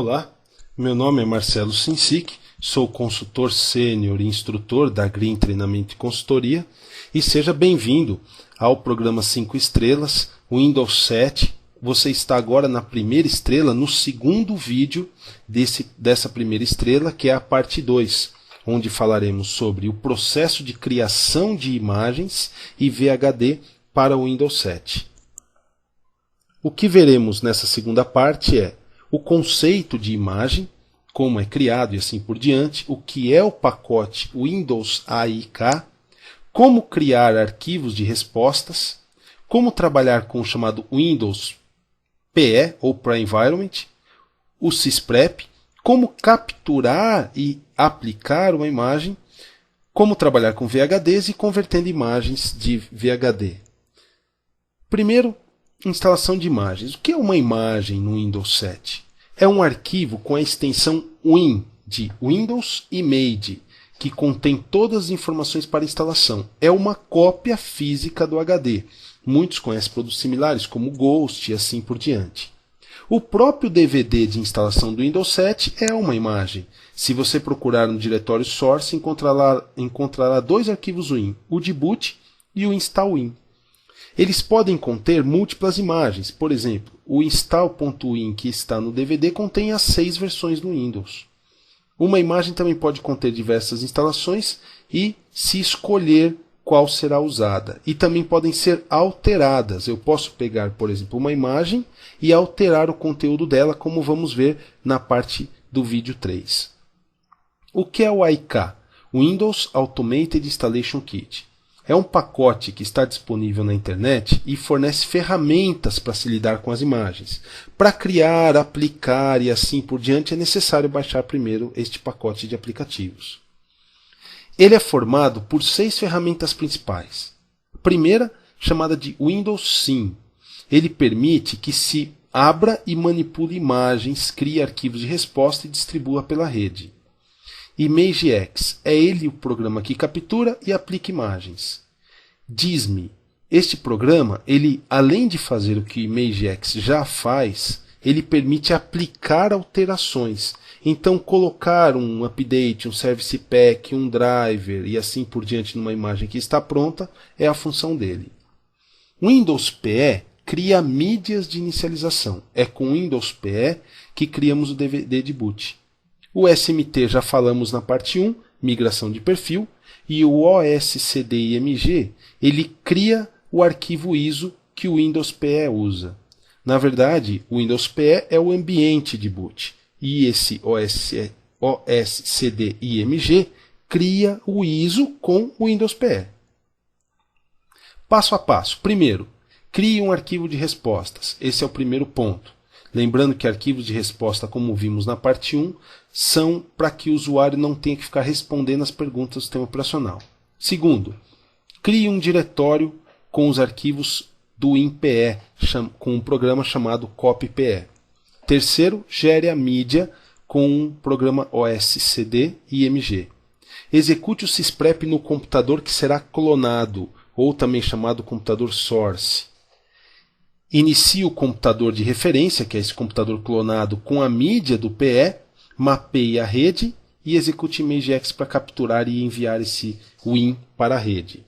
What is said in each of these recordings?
Olá, meu nome é Marcelo Sinsic, sou consultor sênior e instrutor da Green Treinamento e Consultoria e seja bem-vindo ao programa 5 estrelas, Windows 7. Você está agora na primeira estrela, no segundo vídeo dessa primeira estrela, que é a parte 2, onde falaremos sobre o processo de criação de imagens e VHD para o Windows 7. O que veremos nessa segunda parte é o conceito de imagem, como é criado e assim por diante, o que é o pacote Windows AIK, como criar arquivos de respostas, como trabalhar com o chamado Windows PE ou Pre-Environment, o sysprep, como capturar e aplicar uma imagem, como trabalhar com VHDs e convertendo imagens de VHD. Primeiro, instalação de imagens. O que é uma imagem no Windows 7? É um arquivo com a extensão Win, de Windows Image, que contém todas as informações para instalação. É uma cópia física do HD. Muitos conhecem produtos similares, como Ghost e assim por diante. O próprio DVD de instalação do Windows 7 é uma imagem. Se você procurar no diretório Source, encontrará dois arquivos Win, o de boot e o install.win. Eles podem conter múltiplas imagens. Por exemplo, o install.win que está no DVD contém as 6 versões do Windows. Uma imagem também pode conter diversas instalações e se escolher qual será usada. E também podem ser alteradas. Eu posso pegar, por exemplo, uma imagem e alterar o conteúdo dela, como vamos ver na parte do vídeo 3. O que é o AIK? Windows Automated Installation Kit. É um pacote que está disponível na internet e fornece ferramentas para se lidar com as imagens. Para criar, aplicar e assim por diante é necessário baixar primeiro este pacote de aplicativos. Ele é formado por 6 ferramentas principais. A primeira, chamada de Windows Sim. Ele permite que se abra e manipule imagens, crie arquivos de resposta e distribua pela rede. ImageX é ele o programa que captura e aplica imagens. Disme. Este programa, ele, além de fazer o que o ImageX já faz, ele permite aplicar alterações. Então, colocar um update, um service pack, um driver e assim por diante numa imagem que está pronta é a função dele. Windows PE cria mídias de inicialização. É com Windows PE que criamos o DVD de boot. O SMT já falamos na parte 1, migração de perfil, e o OSCDIMG, ele cria o arquivo ISO que o Windows PE usa. Na verdade, o Windows PE é o ambiente de boot, e esse OSCDIMG cria o ISO com o Windows PE. Passo a passo. Primeiro, crie um arquivo de respostas. Esse é o primeiro ponto. Lembrando que arquivos de resposta, como vimos na parte 1, são para que o usuário não tenha que ficar respondendo as perguntas do sistema operacional. Segundo, crie um diretório com os arquivos do WinPE, com um programa chamado CopyPE. Terceiro, gere a mídia com um programa OSCD-IMG. Execute o sysprep no computador que será clonado, ou também chamado computador source. Inicie o computador de referência, que é esse computador clonado, com a mídia do PE, mapeie a rede e execute ImageX para capturar e enviar esse Win para a rede.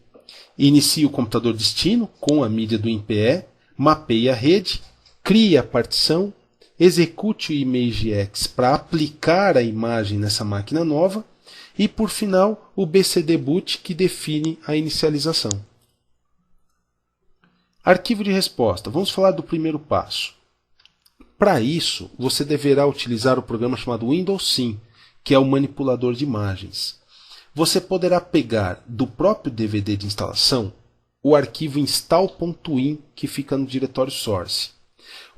Inicie o computador destino com a mídia do WinPE, mapeie a rede, crie a partição, execute o ImageX para aplicar a imagem nessa máquina nova e, por final, o BCD boot que define a inicialização. Arquivo de resposta. Vamos falar do primeiro passo. Para isso, você deverá utilizar o programa chamado Windows Sim, que é o manipulador de imagens. Você poderá pegar do próprio DVD de instalação o arquivo install.win que fica no diretório source.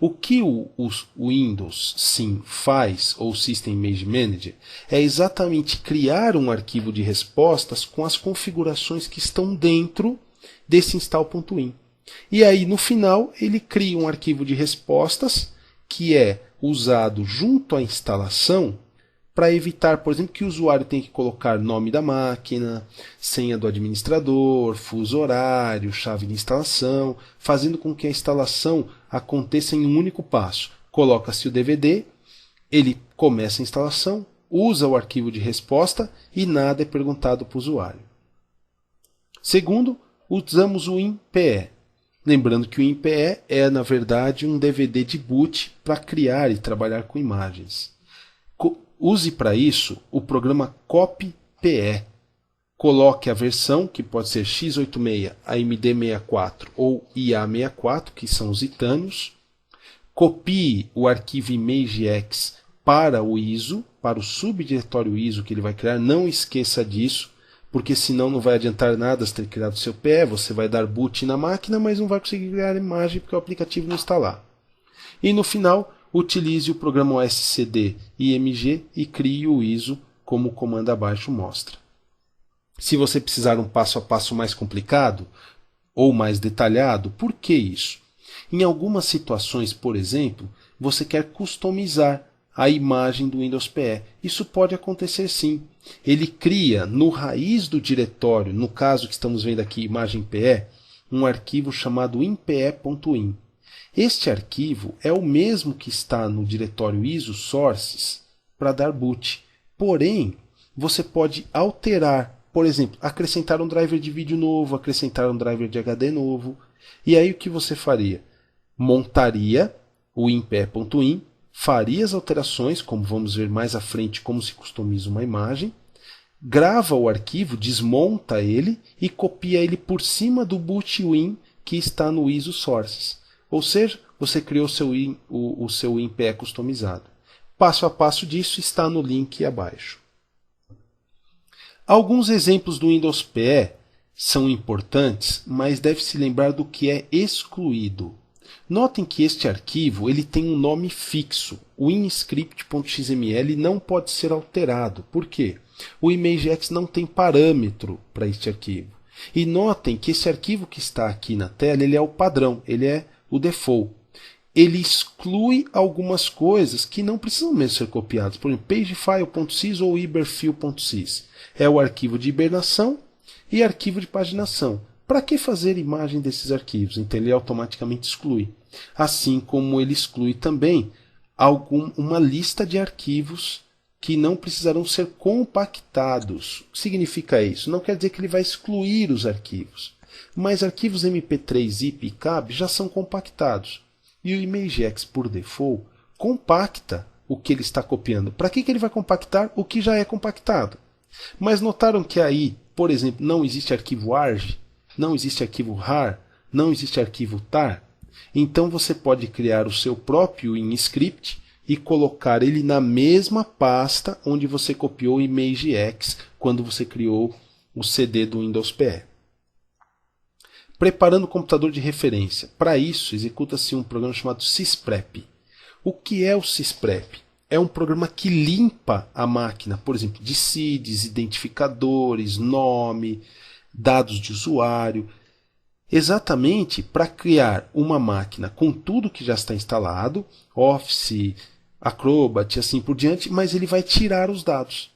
O que o Windows Sim faz, ou System Image Manager, é exatamente criar um arquivo de respostas com as configurações que estão dentro desse install.win. E aí, no final, ele cria um arquivo de respostas que é usado junto à instalação para evitar, por exemplo, que o usuário tenha que colocar nome da máquina, senha do administrador, fuso horário, chave de instalação, fazendo com que a instalação aconteça em um único passo. Coloca-se o DVD, ele começa a instalação, usa o arquivo de resposta e nada é perguntado para o usuário. Segundo, usamos o INPE. Lembrando que o INPE é, na verdade, um DVD de boot para criar e trabalhar com imagens. Use para isso o programa copy.pe. Coloque a versão, que pode ser x86, AMD64 ou IA64, que são os itânios. Copie o arquivo ImageX para o ISO, para o subdiretório ISO que ele vai criar. Não esqueça disso, porque senão não vai adiantar nada você ter criado o seu PE. Você vai dar boot na máquina, mas não vai conseguir criar a imagem porque o aplicativo não está lá. E no final, utilize o programa OSCD IMG e crie o ISO como o comando abaixo mostra. Se você precisar um passo a passo mais complicado ou mais detalhado, por que isso? Em algumas situações, por exemplo, você quer customizar a imagem do Windows PE. Isso pode acontecer sim. Ele cria no raiz do diretório, no caso que estamos vendo aqui, imagem PE, um arquivo chamado impe.in. Este arquivo é o mesmo que está no diretório ISO sources para dar boot. Porém, você pode alterar, por exemplo, acrescentar um driver de vídeo novo, acrescentar um driver de HD novo. E aí o que você faria? Montaria o impe.in, faria as alterações, como vamos ver mais à frente como se customiza uma imagem, grava o arquivo, desmonta ele e copia ele por cima do bootwin que está no ISO sources. Ou seja, você criou o seu INPE customizado. Passo a passo disso está no link abaixo. Alguns exemplos do Windows PE são importantes, mas deve-se lembrar do que é excluído. Notem que este arquivo ele tem um nome fixo. O WinScript.xml não pode ser alterado. Por quê? O ImageX não tem parâmetro para este arquivo. E notem que esse arquivo que está aqui na tela ele é o padrão, ele é o default. Ele exclui algumas coisas que não precisam mesmo ser copiadas. Por exemplo, pagefile.sys ou iberfile.sys. É o arquivo de hibernação e arquivo de paginação. Para que fazer imagem desses arquivos? Então ele automaticamente exclui. Assim como ele exclui também uma lista de arquivos que não precisarão ser compactados. O que significa isso? Não quer dizer que ele vai excluir os arquivos. Mas arquivos MP3, zip e cab já são compactados. E o ImageX, por default, compacta o que ele está copiando. Para que ele vai compactar o que já é compactado? Mas notaram que aí, por exemplo, não existe arquivo arg, não existe arquivo rar, não existe arquivo tar? Então você pode criar o seu próprio WinScript e colocar ele na mesma pasta onde você copiou o ImageX quando você criou o CD do Windows PE. Preparando o computador de referência. Para isso, executa-se um programa chamado sysprep. O que é o sysprep? É um programa que limpa a máquina, por exemplo, de seeds, identificadores, nome, dados de usuário, exatamente para criar uma máquina com tudo que já está instalado, Office, Acrobat e assim por diante, mas ele vai tirar os dados.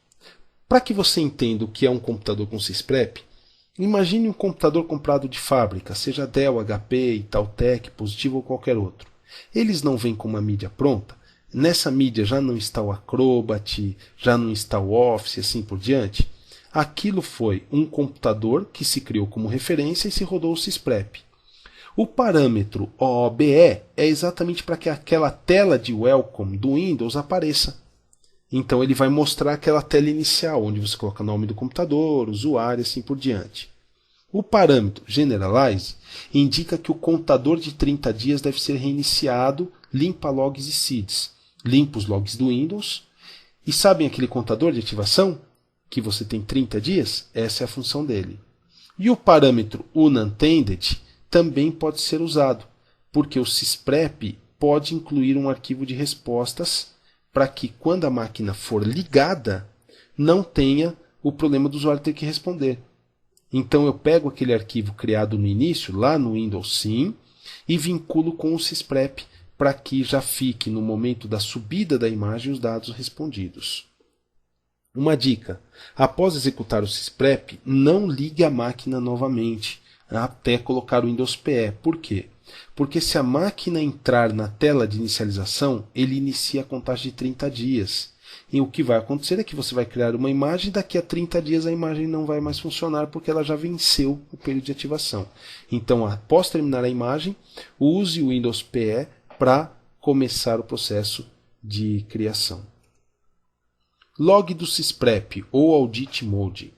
Para que você entenda o que é um computador com sysprep, imagine um computador comprado de fábrica, seja Dell, HP, Itautec, Positivo ou qualquer outro. Eles não vêm com uma mídia pronta. Nessa mídia já não está o Acrobat, já não está o Office e assim por diante. Aquilo foi um computador que se criou como referência e se rodou o sysprep. O parâmetro OOBE é exatamente para que aquela tela de welcome do Windows apareça. Então ele vai mostrar aquela tela inicial, onde você coloca o nome do computador, usuário e assim por diante. O parâmetro generalize indica que o contador de 30 dias deve ser reiniciado, limpa logs e seeds. Limpa os logs do Windows. E sabem aquele contador de ativação? Que você tem 30 dias? Essa é a função dele. E o parâmetro unattended também pode ser usado, porque o sysprep pode incluir um arquivo de respostas para que quando a máquina for ligada, não tenha o problema do usuário ter que responder. Então eu pego aquele arquivo criado no início, lá no Windows Sim, e vinculo com o sysprep para que já fique no momento da subida da imagem os dados respondidos. Uma dica: após executar o sysprep, não ligue a máquina novamente. até colocar o Windows PE. Por quê? Porque se a máquina entrar na tela de inicialização, ele inicia a contagem de 30 dias. E o que vai acontecer é que você vai criar uma imagem e daqui a 30 dias a imagem não vai mais funcionar porque ela já venceu o período de ativação. Então, após terminar a imagem, use o Windows PE para começar o processo de criação. Log do Sysprep ou Audit Mode.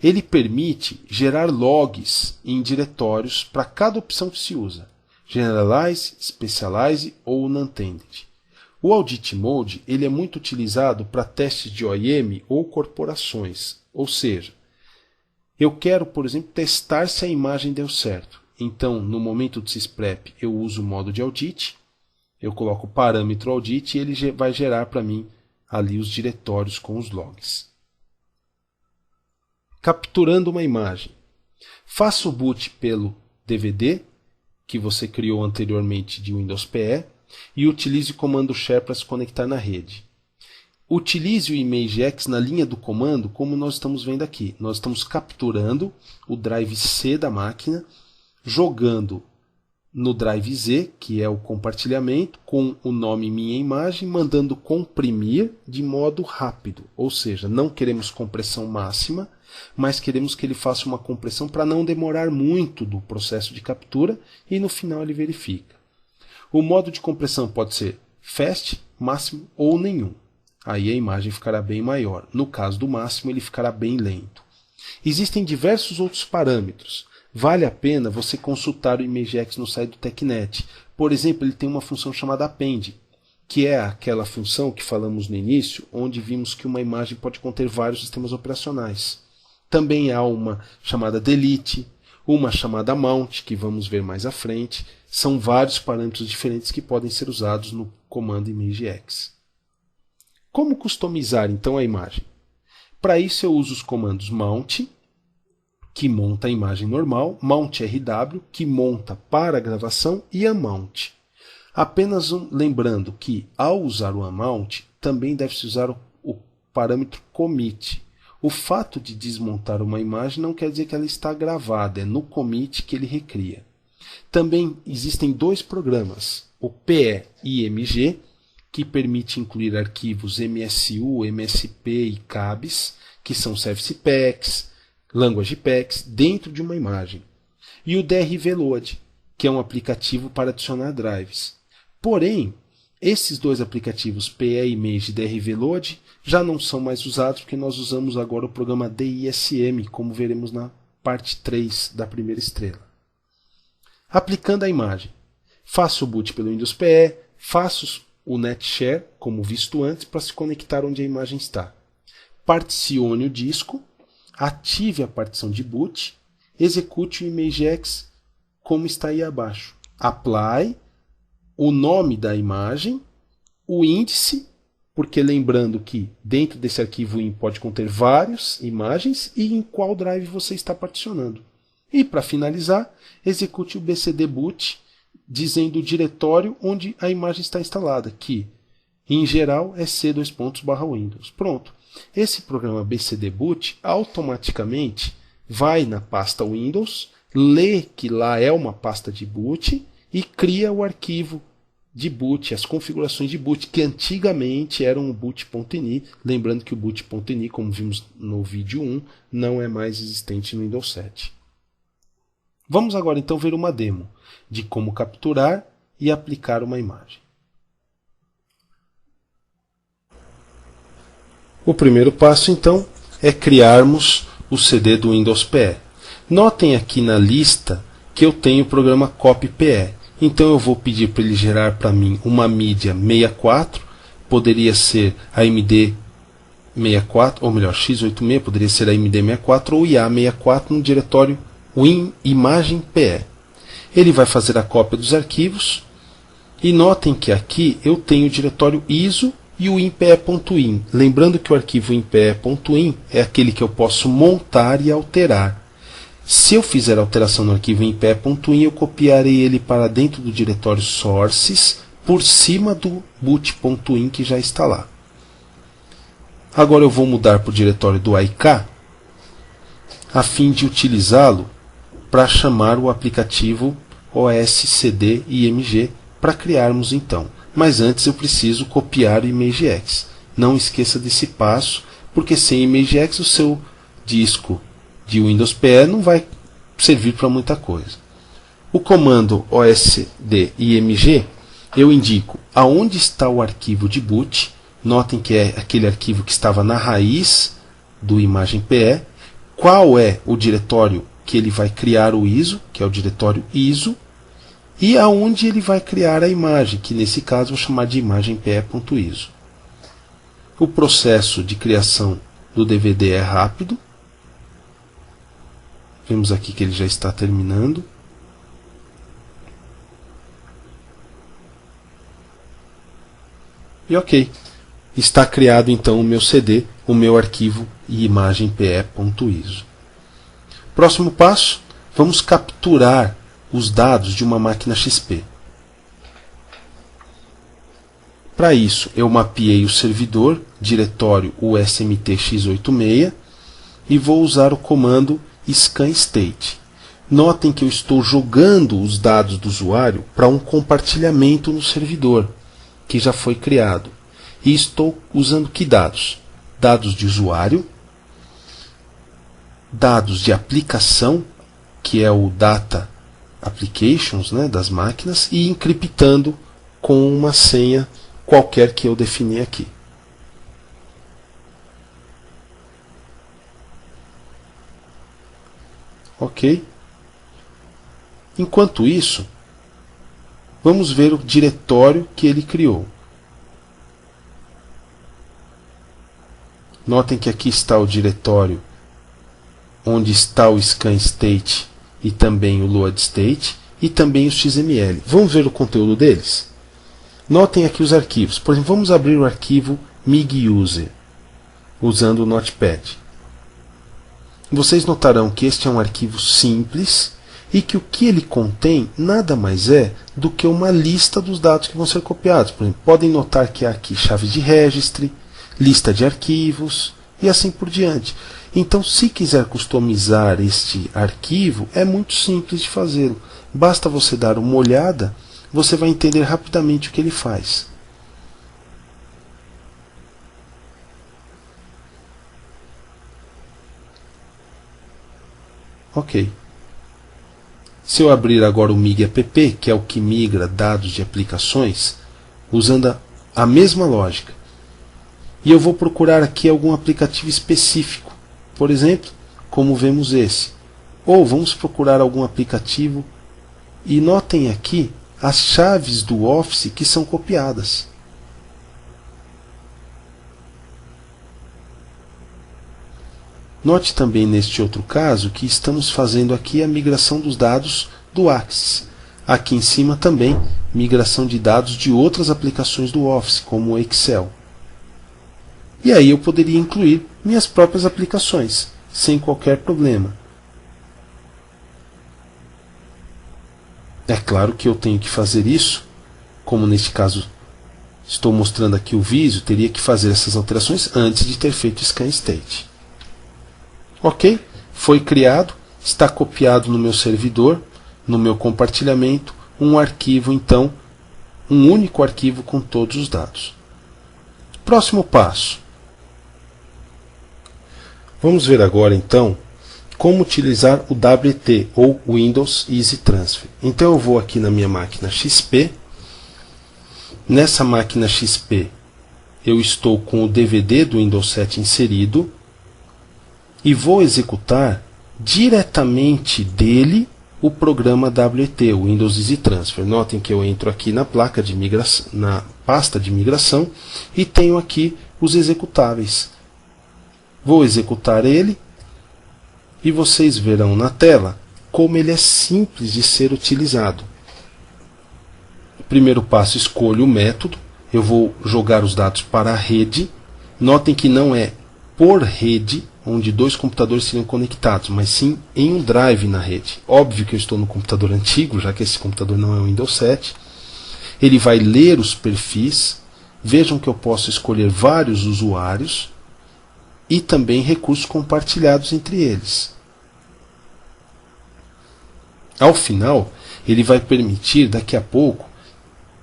Ele permite gerar logs em diretórios para cada opção que se usa. Generalize, Specialize ou Unattended. O Audit Mode ele é muito utilizado para testes de OIM ou corporações. Ou seja, eu quero, por exemplo, testar se a imagem deu certo. Então, no momento do Sysprep, eu uso o modo de audit, eu coloco o parâmetro audit e ele vai gerar para mim ali os diretórios com os logs. Capturando uma imagem. Faça o boot pelo DVD, que você criou anteriormente de Windows PE, e utilize o comando share para se conectar na rede. Utilize o ImageX na linha do comando, como nós estamos vendo aqui. Nós estamos capturando o drive C da máquina, jogando no drive Z, que é o compartilhamento, com o nome minha imagem, mandando comprimir de modo rápido. Ou seja, não queremos compressão máxima, mas queremos que ele faça uma compressão para não demorar muito do processo de captura e no final ele verifica. O modo de compressão pode ser fast, máximo ou nenhum. Aí a imagem ficará bem maior. No caso do máximo, ele ficará bem lento. Existem diversos outros parâmetros. Vale a pena você consultar o ImageX no site do TechNet. Por exemplo, ele tem uma função chamada Append, que é aquela função que falamos no início, onde vimos que uma imagem pode conter vários sistemas operacionais. Também há uma chamada Delete, uma chamada Mount, que vamos ver mais à frente. São vários parâmetros diferentes que podem ser usados no comando ImageX. Como customizar então a imagem? Para isso eu uso os comandos Mount, que monta a imagem normal, Mount RW, que monta para a gravação, e Unmount. Apenas lembrando que ao usar o Unmount, também deve-se usar o parâmetro Commit. O fato de desmontar uma imagem não quer dizer que ela está gravada, é no commit que ele recria. Também existem dois programas, o PE-IMG, que permite incluir arquivos MSU, MSP e CABs, que são Service Packs, Language Packs, dentro de uma imagem. E o DRVLoad, que é um aplicativo para adicionar drives. Porém, esses dois aplicativos, PE-Image e DRVLoad, já não são mais usados porque nós usamos agora o programa DISM, como veremos na parte 3 da primeira estrela. Aplicando a imagem. Faça o boot pelo Windows PE, faça o NetShare, como visto antes, para se conectar onde a imagem está. Particione o disco, ative a partição de boot, execute o ImageX como está aí abaixo. Apply, o nome da imagem, o índice, porque lembrando que dentro desse arquivo IM pode conter várias imagens e em qual drive você está particionando. E para finalizar, execute o BCD boot dizendo o diretório onde a imagem está instalada, que em geral é C:/Windows. Pronto. Esse programa BCD boot automaticamente vai na pasta Windows, lê que lá é uma pasta de boot e cria o arquivo de boot, as configurações de boot, que antigamente eram o boot.ini, lembrando que o boot.ini, como vimos no vídeo 1, não é mais existente no Windows 7. Vamos agora então ver uma demo de como capturar e aplicar uma imagem. O primeiro passo então é criarmos o CD do Windows PE. Notem aqui na lista que eu tenho o programa CopyPE. Então eu vou pedir para ele gerar para mim uma mídia 64, poderia ser a MD64, ou melhor, x86, poderia ser a MD64 ou IA64 no diretório WinImagenPE. Ele vai fazer a cópia dos arquivos e notem que aqui eu tenho o diretório ISO e o impe.in. Lembrando que o arquivo impe.in é aquele que eu posso montar e alterar. Se eu fizer alteração no arquivo impe.in, eu copiarei ele para dentro do diretório sources, por cima do boot.in que já está lá. Agora eu vou mudar para o diretório do IK, a fim de utilizá-lo para chamar o aplicativo OS/CD/IMG para criarmos então. Mas antes eu preciso copiar o ImageX. Não esqueça desse passo, porque sem ImageX o seu disco de Windows PE não vai servir para muita coisa. O comando OS/CD/IMG, eu indico aonde está o arquivo de boot. Notem que é aquele arquivo que estava na raiz do imagem PE. Qual é o diretório que ele vai criar o ISO, que é o diretório ISO, e aonde ele vai criar a imagem, que nesse caso vou chamar de imagem PE.ISO. O processo de criação do DVD é rápido. Vemos aqui que ele já está terminando. E ok, está criado então o meu CD, o meu arquivo e imagem PE.ISO. Próximo passo, vamos capturar os dados de uma máquina XP. Para isso, eu mapeei o servidor, diretório USMT-x86, e vou usar o comando scanstate. Notem que eu estou jogando os dados do usuário para um compartilhamento no servidor, que já foi criado. E estou usando que dados? Dados de usuário, dados de aplicação, que é o Data Applications, né, das máquinas, e encriptando com uma senha qualquer que eu defini aqui. Ok? Enquanto isso, vamos ver o diretório que ele criou. Notem que aqui está o diretório onde está o scanstate e também o loadstate e também o XML. Vamos ver o conteúdo deles? Notem aqui os arquivos. Por exemplo, vamos abrir o arquivo MIG-USE usando o Notepad. Vocês notarão que este é um arquivo simples e que o que ele contém nada mais é do que uma lista dos dados que vão ser copiados. Por exemplo, podem notar que há aqui chave de registro, lista de arquivos e assim por diante. Então, se quiser customizar este arquivo, é muito simples de fazê-lo. Basta você dar uma olhada, você vai entender rapidamente o que ele faz. Ok. Se eu abrir agora o MIG-app, que é o que migra dados de aplicações, usando a mesma lógica, e eu vou procurar aqui algum aplicativo específico, por exemplo, como vemos esse. Ou vamos procurar algum aplicativo e notem aqui as chaves do Office que são copiadas. Note também neste outro caso que estamos fazendo aqui a migração dos dados do Axis. Aqui em cima também migração de dados de outras aplicações do Office, como o Excel. E aí eu poderia incluir minhas próprias aplicações, sem qualquer problema. É claro que eu tenho que fazer isso, como neste caso estou mostrando aqui o Visio, teria que fazer essas alterações antes de ter feito o scanstate. Ok? Foi criado, está copiado no meu servidor, no meu compartilhamento, um arquivo então, um único arquivo com todos os dados. Próximo passo. Vamos ver agora então como utilizar o WT ou Windows Easy Transfer. Então eu vou aqui na minha máquina XP. Nessa máquina XP eu estou com o DVD do Windows 7 inserido e vou executar diretamente dele o programa WT, o Windows Easy Transfer. Notem que eu entro aqui na placa de migração, na pasta de migração, e tenho aqui os executáveis. Vou executar ele e vocês verão na tela como ele é simples de ser utilizado. Primeiro passo, escolho o método. Eu vou jogar os dados para a rede. Notem que não é por rede, onde dois computadores seriam conectados, mas sim em um drive na rede. Óbvio que eu estou no computador antigo, já que esse computador não é o Windows 7. Ele vai ler os perfis. Vejam que eu posso escolher vários usuários e também recursos compartilhados entre eles. Ao final, ele vai permitir, daqui a pouco,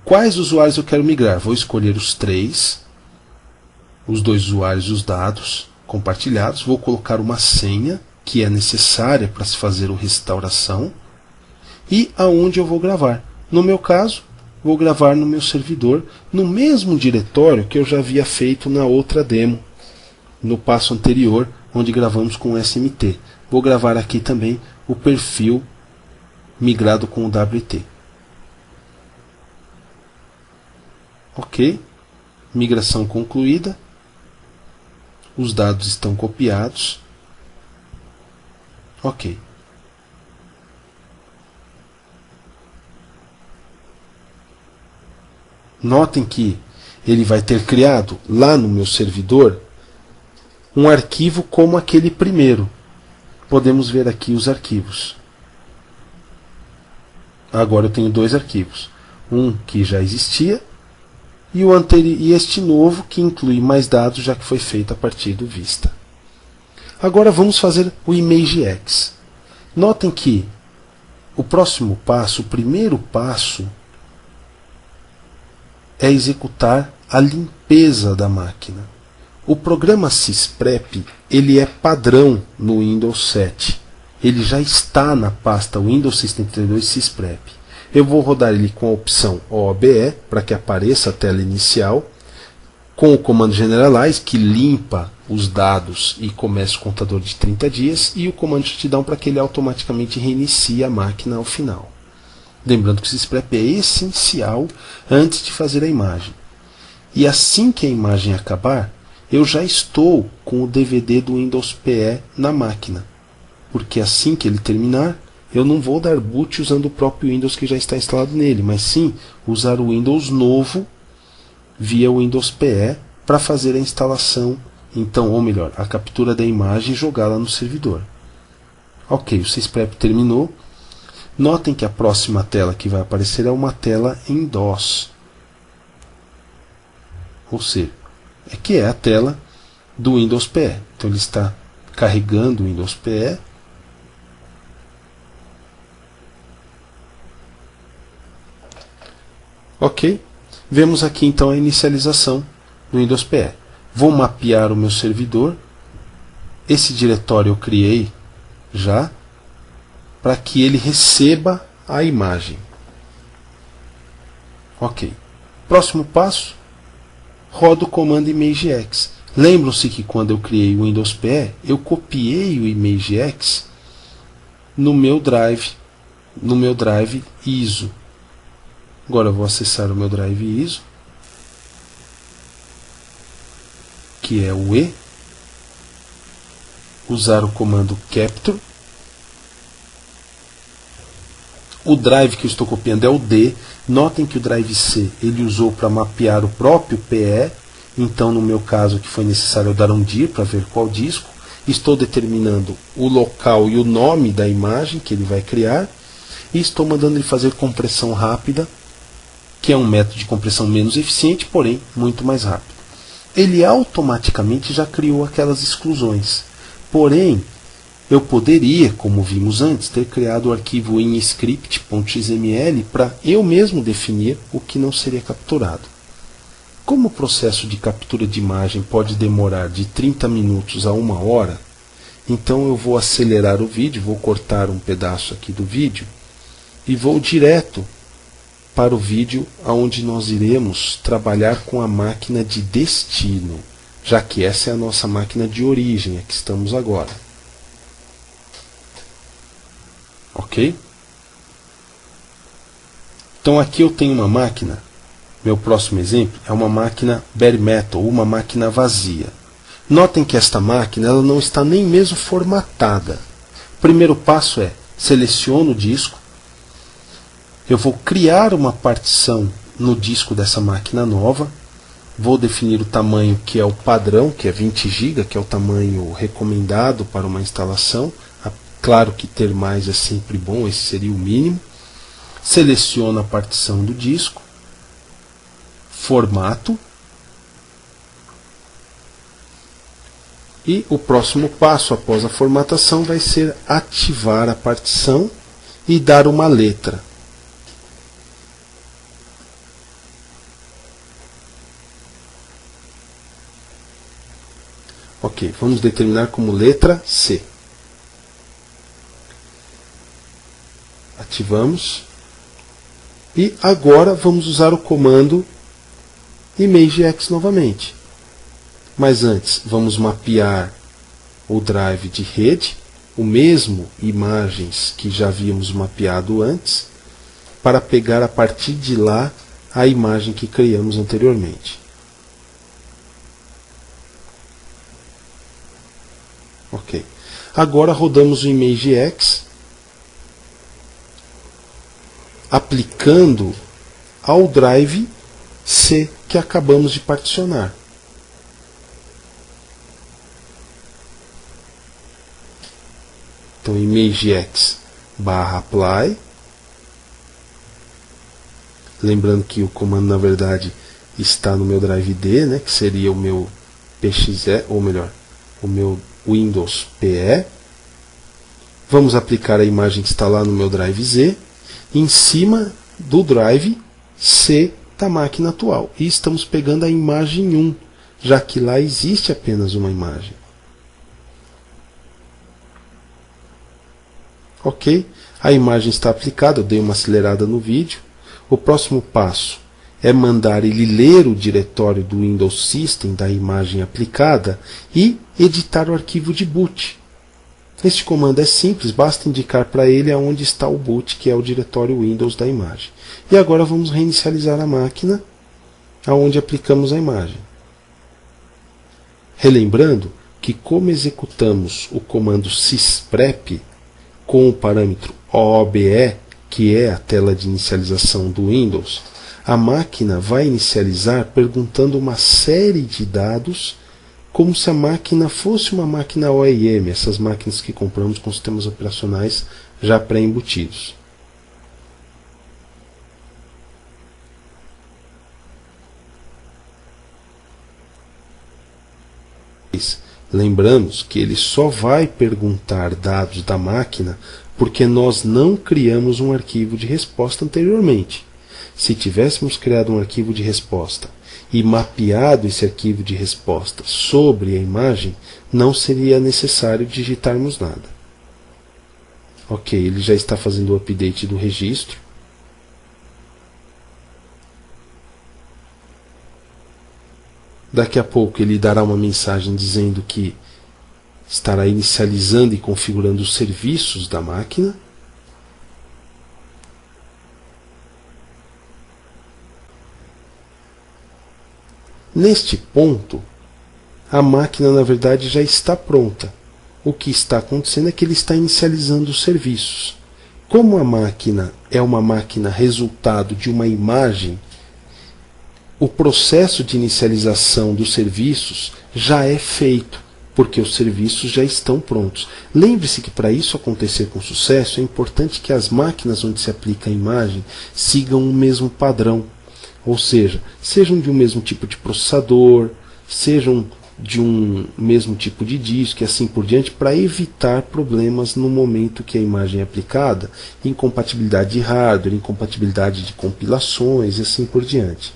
quais usuários eu quero migrar. Vou escolher os 3, os 2 usuários e os dados compartilhados. Vou colocar uma senha que é necessária para se fazer a restauração e aonde eu vou gravar. No meu caso, vou gravar no meu servidor, no mesmo diretório que eu já havia feito na outra demo, no passo anterior, onde gravamos com o SMT. Vou gravar aqui também o perfil migrado com o WT. Ok, migração concluída, os dados estão copiados. Ok. Notem que ele vai ter criado lá no meu servidor um arquivo como aquele primeiro. Podemos ver aqui os arquivos. Agora eu tenho 2 arquivos. Um que já existia e este novo que inclui mais dados, já que foi feito a partir do Vista. Agora vamos fazer o ImageX. Notem que o próximo passo, o primeiro passo, é executar a limpeza da máquina. O programa sysprep, ele é padrão no Windows 7. Ele já está na pasta Windows System 32 sysprep. Eu vou rodar ele com a opção OBE, para que apareça a tela inicial, com o comando Generalize, que limpa os dados e começa o contador de 30 dias, e o comando Shutdown, para que ele automaticamente reinicie a máquina ao final. Lembrando que o sysprep é essencial antes de fazer a imagem. E assim que a imagem acabar, eu já estou com o DVD do Windows PE na máquina. Porque assim que ele terminar, eu não vou dar boot usando o próprio Windows que já está instalado nele, mas sim usar o Windows novo via o Windows PE para fazer a instalação, então, ou melhor, a captura da imagem e jogá-la no servidor. Ok, o sysprep terminou. Notem que a próxima tela que vai aparecer é uma tela em DOS. Ou seja, que é a tela do Windows PE. Então ele está carregando o Windows PE. Ok, vemos aqui então a inicialização do Windows PE. Vou mapear o meu servidor. Esse diretório eu criei já para que ele receba a imagem. Ok. Próximo passo, rodo o comando ImageX. Lembram-se que quando eu criei o Windows PE, eu copiei o ImageX no meu drive ISO. Agora eu vou acessar o meu drive ISO, que é o E, usar o comando capture. O drive que eu estou copiando é o D. Notem que o drive C ele usou para mapear o próprio PE. Então, no meu caso, que foi necessário eu dar um dir para ver qual disco. Estou determinando o local e o nome da imagem que ele vai criar. E estou mandando ele fazer compressão rápida, que é um método de compressão menos eficiente, porém muito mais rápido. Ele automaticamente já criou aquelas exclusões. Porém, eu poderia, como vimos antes, ter criado o arquivo em script.xml para eu mesmo definir o que não seria capturado. Como o processo de captura de imagem pode demorar de 30 minutos a 1 hora, então eu vou acelerar o vídeo, vou cortar um pedaço aqui do vídeo e vou direto para o vídeo onde nós iremos trabalhar com a máquina de destino, já que essa é a nossa máquina de origem, a que estamos agora. Ok? Então aqui eu tenho uma máquina, meu próximo exemplo é uma máquina bare metal, uma máquina vazia. Notem que esta máquina ela não está nem mesmo formatada. O primeiro passo é, seleciono o disco, eu vou criar uma partição no disco dessa máquina nova, vou definir o tamanho que é o padrão, que é 20 GB, que é o tamanho recomendado para uma instalação. Claro que ter mais é sempre bom, esse seria o mínimo. Seleciono a partição do disco, formato, e o próximo passo após a formatação vai ser ativar a partição e dar uma letra. Ok, vamos determinar como letra C. Ativamos. E agora vamos usar o comando ImageX novamente. Mas antes, vamos mapear o drive de rede, o mesmo imagens que já havíamos mapeado antes, para pegar a partir de lá a imagem que criamos anteriormente. Ok. Agora rodamos o ImageX, aplicando ao drive C que acabamos de particionar. Então, ImageX/apply. Lembrando que o comando, na verdade, está no meu drive D, né, que seria o meu PXE, ou melhor, o meu Windows PE. Vamos aplicar a imagem que está lá no meu drive Z em cima do drive C da máquina atual. E estamos pegando a imagem 1, já que lá existe apenas uma imagem. Ok, a imagem está aplicada, eu dei uma acelerada no vídeo. O próximo passo é mandar ele ler o diretório do Windows System da imagem aplicada e editar o arquivo de boot. Este comando é simples, basta indicar para ele aonde está o boot, que é o diretório Windows da imagem. E agora vamos reinicializar a máquina aonde aplicamos a imagem. Relembrando que, como executamos o comando sysprep com o parâmetro OBE, que é a tela de inicialização do Windows, a máquina vai inicializar perguntando uma série de dados, como se a máquina fosse uma máquina OEM, essas máquinas que compramos com sistemas operacionais já pré-embutidos. Lembramos que ele só vai perguntar dados da máquina porque nós não criamos um arquivo de resposta anteriormente. Se tivéssemos criado um arquivo de resposta e mapeado esse arquivo de resposta sobre a imagem, não seria necessário digitarmos nada. Ok, ele já está fazendo o update do registro. Daqui a pouco ele dará uma mensagem dizendo que estará inicializando e configurando os serviços da máquina. Neste ponto, a máquina na verdade já está pronta. O que está acontecendo é que ele está inicializando os serviços. Como a máquina é uma máquina resultado de uma imagem, o processo de inicialização dos serviços já é feito, porque os serviços já estão prontos. Lembre-se que para isso acontecer com sucesso, é importante que as máquinas onde se aplica a imagem sigam o mesmo padrão. Ou seja, sejam de um mesmo tipo de processador, sejam de um mesmo tipo de disco e assim por diante, para evitar problemas no momento que a imagem é aplicada, incompatibilidade de hardware, incompatibilidade de compilações e assim por diante.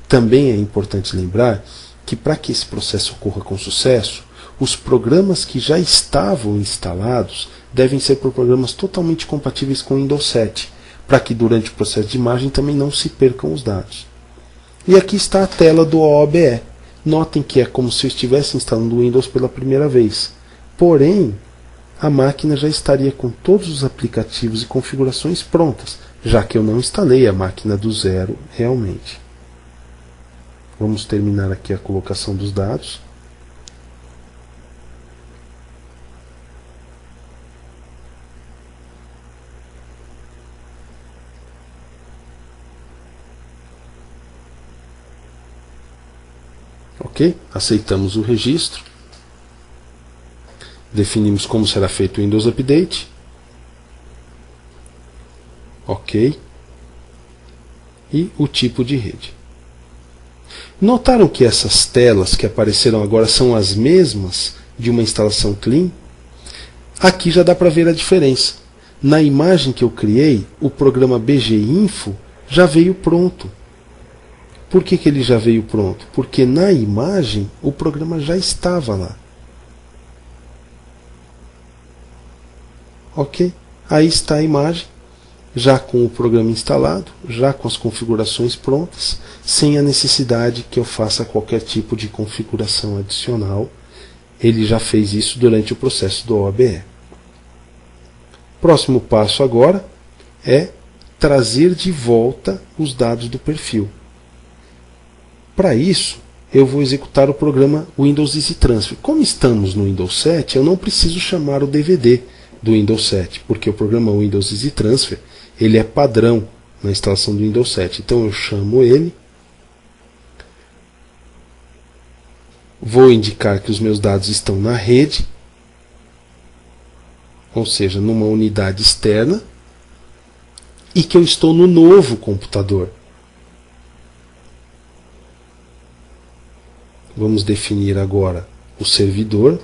Também é importante lembrar que para que esse processo ocorra com sucesso, os programas que já estavam instalados devem ser programas totalmente compatíveis com o Windows 7, para que durante o processo de imagem também não se percam os dados. E aqui está a tela do OBE. Notem que é como se eu estivesse instalando o Windows pela primeira vez. Porém, a máquina já estaria com todos os aplicativos e configurações prontas, já que eu não instalei a máquina do zero realmente. Vamos terminar aqui a colocação dos dados. Ok, aceitamos o registro. Definimos como será feito o Windows Update. Ok. E o tipo de rede. Notaram que essas telas que apareceram agora são as mesmas de uma instalação clean? Aqui já dá para ver a diferença. na imagem que eu criei, o programa BGInfo já veio pronto. Por que ele já veio pronto? Porque na imagem o programa já estava lá. Ok? Aí está a imagem, já com o programa instalado, já com as configurações prontas, sem a necessidade que eu faça qualquer tipo de configuração adicional. Ele já fez isso durante o processo do OBE. Próximo passo agora é trazer de volta os dados do perfil. Para isso, eu vou executar o programa Windows Easy Transfer. Como estamos no Windows 7, eu não preciso chamar o DVD do Windows 7, porque o programa Windows Easy Transfer ele é padrão na instalação do Windows 7. Então eu chamo ele, vou indicar que os meus dados estão na rede, ou seja, numa unidade externa, e que eu estou no novo computador. Vamos definir agora o servidor.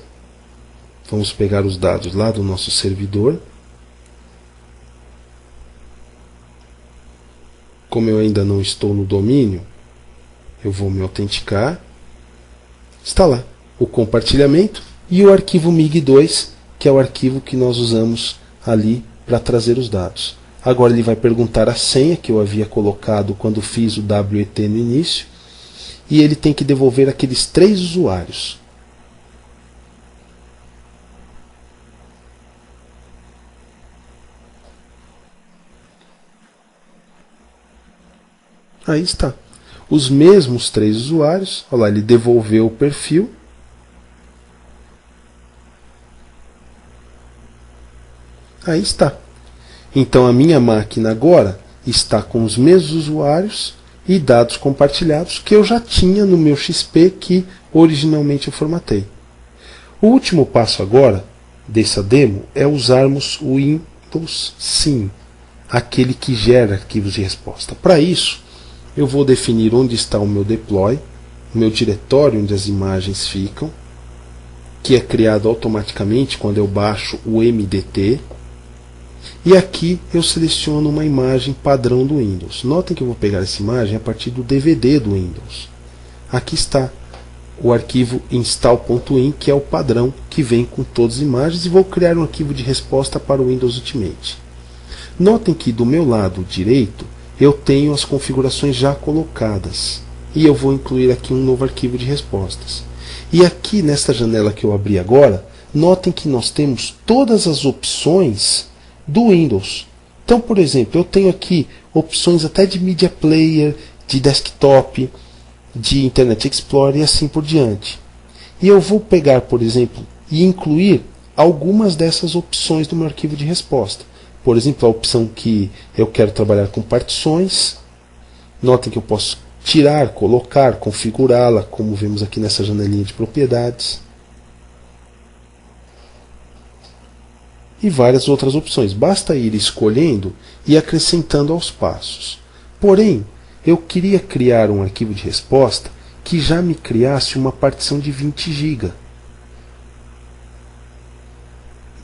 Vamos pegar os dados lá do nosso servidor. Como eu ainda não estou no domínio, eu vou me autenticar. Está lá o compartilhamento e o arquivo MIG2, que é o arquivo que nós usamos ali para trazer os dados. Agora ele vai perguntar a senha que eu havia colocado quando fiz o WET no início, e ele tem que devolver aqueles 3 usuários. Aí está. Os mesmos 3 usuários. Olha lá, ele devolveu o perfil. Aí está. Então a minha máquina agora está com os mesmos usuários e dados compartilhados que eu já tinha no meu XP que originalmente eu formatei. O último passo agora dessa demo é usarmos o Windows Sim, aquele que gera arquivos de resposta. Para isso, eu vou definir onde está o meu deploy, o meu diretório onde as imagens ficam, que é criado automaticamente quando eu baixo o MDT. E aqui eu seleciono uma imagem padrão do Windows. Notem que eu vou pegar essa imagem a partir do DVD do Windows. Aqui está o arquivo install.in, que é o padrão que vem com todas as imagens, e vou criar um arquivo de resposta para o Windows Ultimate. Notem que do meu lado direito eu tenho as configurações já colocadas, e eu vou incluir aqui um novo arquivo de respostas. E aqui nesta janela que eu abri agora, notem que nós temos todas as opções do Windows. Então, por exemplo, eu tenho aqui opções até de Media Player, de desktop, de Internet Explorer e assim por diante. E eu vou pegar, por exemplo, e incluir algumas dessas opções do meu arquivo de resposta. Por exemplo, a opção que eu quero trabalhar com partições. Notem que eu posso tirar, colocar, configurá-la, como vemos aqui nessa janelinha de propriedades. E várias outras opções. Basta ir escolhendo e acrescentando aos passos. Porém, eu queria criar um arquivo de resposta que já me criasse uma partição de 20 GB.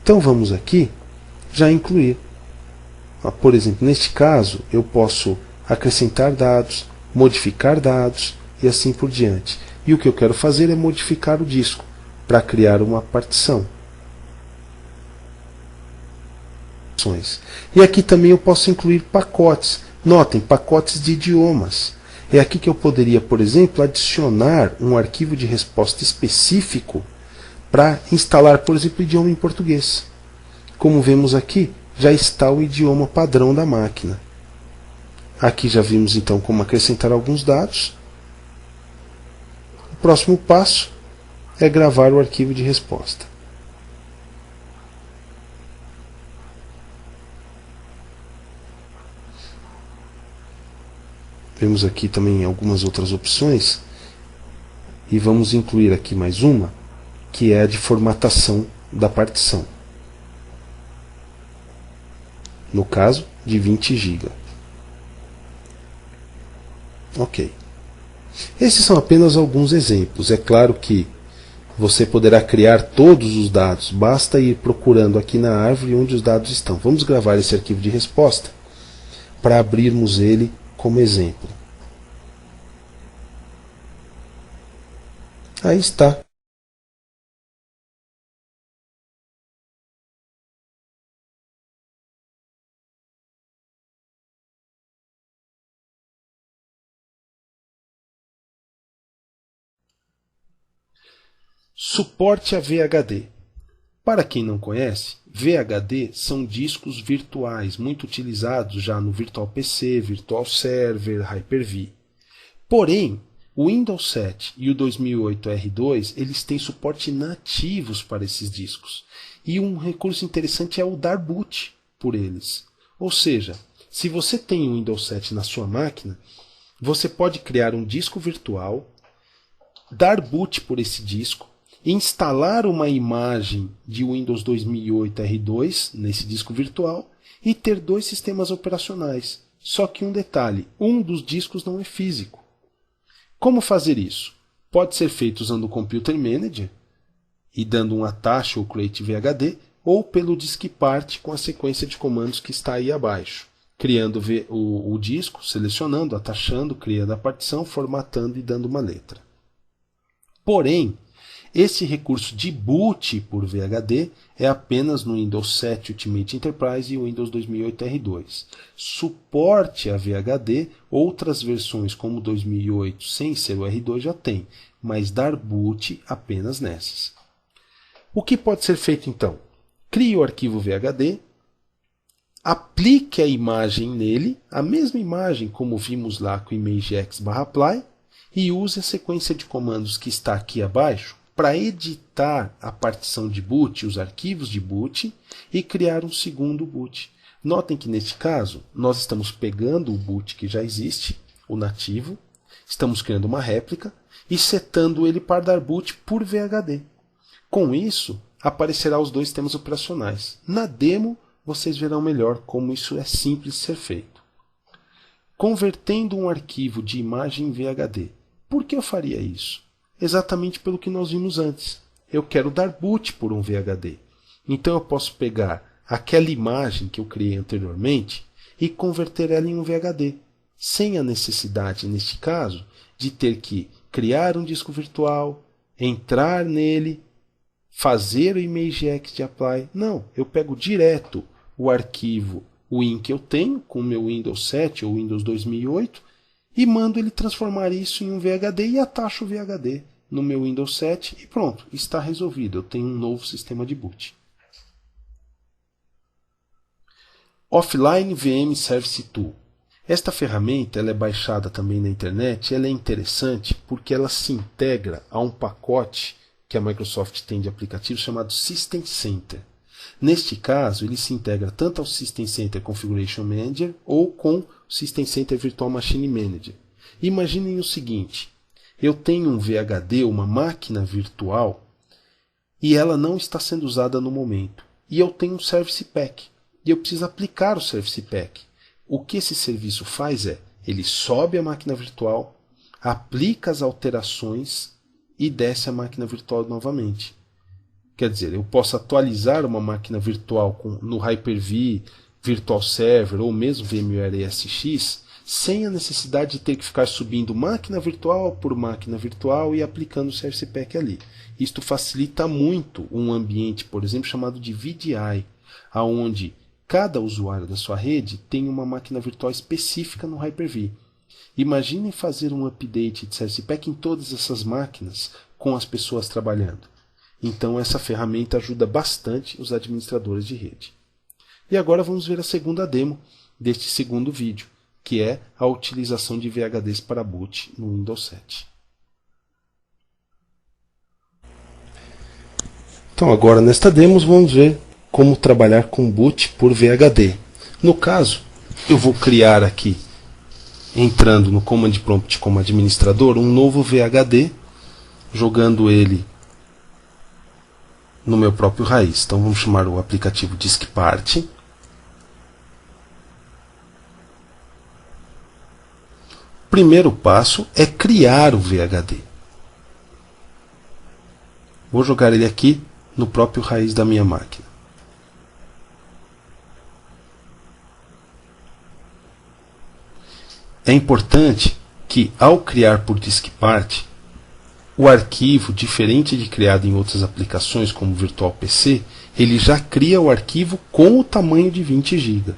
Então vamos aqui já incluir. Por exemplo, neste caso, eu posso acrescentar dados, modificar dados e assim por diante. E o que eu quero fazer é modificar o disco para criar uma partição. E aqui também eu posso incluir pacotes. Notem, pacotes de idiomas. É aqui que eu poderia, por exemplo, adicionar um arquivo de resposta específico para instalar, por exemplo, o idioma em português. Como vemos aqui, já está o idioma padrão da máquina. Aqui já vimos então como acrescentar alguns dados. O próximo passo é gravar o arquivo de resposta. Vemos aqui também algumas outras opções e vamos incluir aqui mais uma, que é a de formatação da partição. No caso, de 20 GB. Ok. Esses são apenas alguns exemplos. É claro que você poderá criar todos os dados. Basta ir procurando aqui na árvore onde os dados estão. Vamos gravar esse arquivo de resposta para abrirmos ele como exemplo. Aí está. Suporte a VHD. Para quem não conhece, VHD são discos virtuais, muito utilizados já no Virtual PC, Virtual Server, Hyper-V. Porém, o Windows 7 e o 2008 R2, eles têm suporte nativos para esses discos. E um recurso interessante é o dar boot por eles. Ou seja, se você tem o Windows 7 na sua máquina, você pode criar um disco virtual, dar boot por esse disco, instalar uma imagem de Windows 2008 R2 nesse disco virtual e ter dois sistemas operacionais. Só que um detalhe, um dos discos não é físico. Como fazer isso? Pode ser feito usando o Computer Manager e dando um attach ou create VHD, ou pelo diskpart com a sequência de comandos que está aí abaixo. Criando o disco, selecionando, atachando, criando a partição, formatando e dando uma letra. Porém, esse recurso de boot por VHD é apenas no Windows 7 Ultimate Enterprise e o Windows 2008 R2. Suporte a VHD, outras versões como 2008 sem ser o R2 já tem, mas dar boot apenas nessas. O que pode ser feito então? Crie o arquivo VHD, aplique a imagem nele, a mesma imagem como vimos lá com imagex/apply, e use a sequência de comandos que está aqui abaixo para editar a partição de boot, os arquivos de boot, e criar um segundo boot. Notem que neste caso, nós estamos pegando o boot que já existe, o nativo, estamos criando uma réplica e setando ele para dar boot por VHD. Com isso, aparecerá os dois sistemas operacionais. Na demo, vocês verão melhor como isso é simples de ser feito. Convertendo um arquivo de imagem em VHD. Por que eu faria isso? Exatamente pelo que nós vimos antes. Eu quero dar boot por um VHD. Então eu posso pegar aquela imagem que eu criei anteriormente e converter ela em um VHD, sem a necessidade, neste caso, de ter que criar um disco virtual, entrar nele, fazer o imagex de apply. Não, eu pego direto o arquivo WIN que eu tenho com o meu Windows 7 ou Windows 2008 e mando ele transformar isso em um VHD e atacho o VHD no meu Windows 7 e pronto, está resolvido. Eu tenho um novo sistema de boot. Offline VM Service Tool. Esta ferramenta ela é baixada também na internet. Ela é interessante porque ela se integra a um pacote que a Microsoft tem de aplicativos chamado System Center. Neste caso, ele se integra tanto ao System Center Configuration Manager ou com o System Center Virtual Machine Manager. Imaginem o seguinte, eu tenho um VHD, uma máquina virtual, e ela não está sendo usada no momento. E eu tenho um Service Pack, e eu preciso aplicar o Service Pack. O que esse serviço faz é, ele sobe a máquina virtual, aplica as alterações e desce a máquina virtual novamente. Quer dizer, eu posso atualizar uma máquina virtual no Hyper-V, Virtual Server ou mesmo VMware ESX sem a necessidade de ter que ficar subindo máquina virtual por máquina virtual e aplicando o Service Pack ali. Isto facilita muito um ambiente, por exemplo, chamado de VDI, onde cada usuário da sua rede tem uma máquina virtual específica no Hyper-V. Imaginem fazer um update de Service Pack em todas essas máquinas com as pessoas trabalhando. Então essa ferramenta ajuda bastante os administradores de rede. E agora vamos ver a segunda demo deste segundo vídeo, que é a utilização de VHDs para boot no Windows 7. Então agora nesta demo vamos ver como trabalhar com boot por VHD. No caso, eu vou criar aqui, entrando no Command Prompt como administrador, um novo VHD, jogando ele no meu próprio raiz. Então vamos chamar o aplicativo diskpart. O primeiro passo é criar o VHD. Vou jogar ele aqui no próprio raiz da minha máquina. É importante que, ao criar por disk-part, o arquivo, diferente de criado em outras aplicações como Virtual PC, ele já cria o arquivo com o tamanho de 20 GB.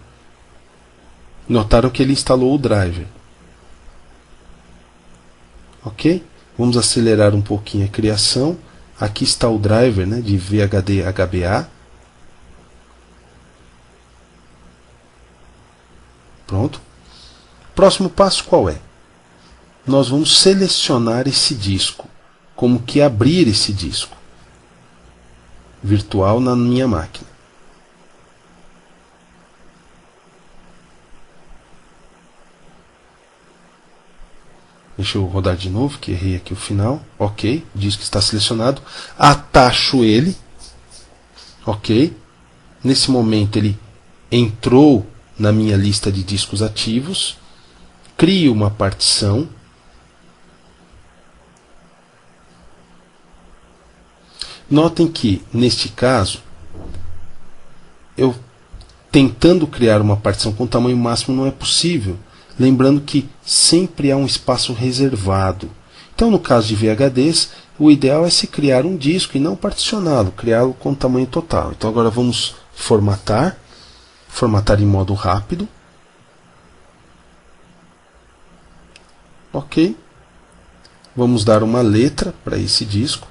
Notaram que ele instalou o driver. Ok? Vamos acelerar um pouquinho a criação. Aqui está o driver, né, de VHD HBA. Pronto. Próximo passo qual é? Nós vamos selecionar esse disco. Como que abrir esse disco virtual na minha máquina. Deixa eu rodar de novo, que errei aqui o final. Ok, o disco está selecionado. Atacho ele. Ok. Nesse momento ele entrou na minha lista de discos ativos. Crio uma partição. Notem que, neste caso, eu tentando criar uma partição com tamanho máximo não é possível. Lembrando que sempre há um espaço reservado. Então, no caso de VHDs, o ideal é se criar um disco e não particioná-lo, criá-lo com tamanho total. Então, agora vamos formatar em modo rápido. Ok. Vamos dar uma letra para esse disco.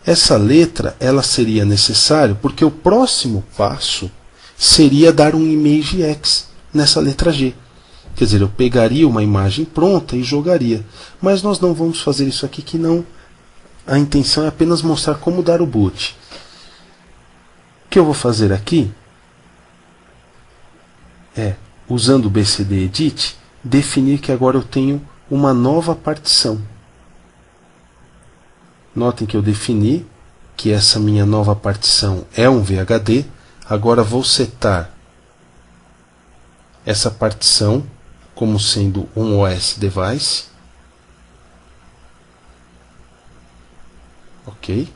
Essa letra ela seria necessária porque o próximo passo seria dar um ImageX nessa letra G. Quer dizer, eu pegaria uma imagem pronta e jogaria. Mas nós não vamos fazer isso aqui, que não. A intenção é apenas mostrar como dar o boot. O que eu vou fazer aqui é, usando o BCD Edit, definir que agora eu tenho uma nova partição. Notem que eu defini que essa minha nova partição é um VHD. Agora vou setar essa partição como sendo um OS Device. Ok.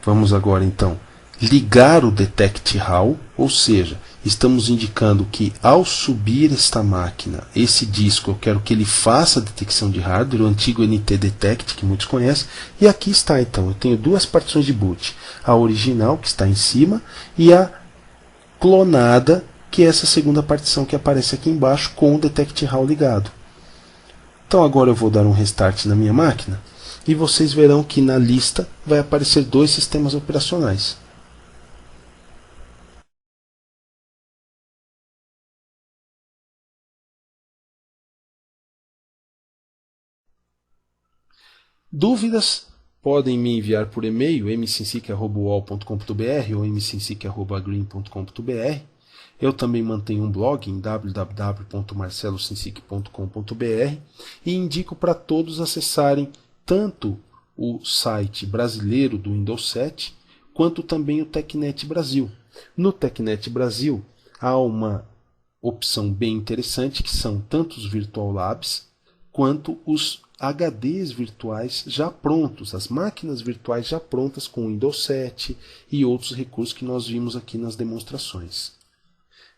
Vamos agora então ligar o Detect HAL, ou seja, estamos indicando que ao subir esta máquina, esse disco, eu quero que ele faça a detecção de hardware, o antigo NT Detect, que muitos conhecem, e aqui está então, eu tenho duas partições de boot, a original, que está em cima, e a clonada, que é essa segunda partição que aparece aqui embaixo, com o Detect HAL ligado. Então agora eu vou dar um restart na minha máquina, e vocês verão que na lista vai aparecer dois sistemas operacionais. Dúvidas? Podem me enviar por e-mail mcinsic@uol.com.br ou mcinsic@green.com.br. Eu também mantenho um blog em www.marcelocinsic.com.br e indico para todos acessarem tanto o site brasileiro do Windows 7 quanto também o TechNet Brasil. No TechNet Brasil há uma opção bem interessante que são tanto os Virtual Labs quanto os HDs virtuais já prontos, as máquinas virtuais já prontas com Windows 7 e outros recursos que nós vimos aqui nas demonstrações.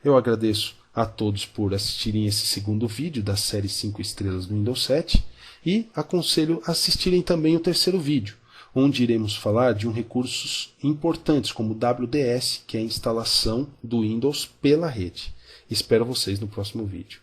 Eu agradeço a todos por assistirem esse segundo vídeo da série 5 estrelas do Windows 7 e aconselho a assistirem também o terceiro vídeo, onde iremos falar de recursos importantes como o WDS, que é a instalação do Windows pela rede. Espero vocês no próximo vídeo.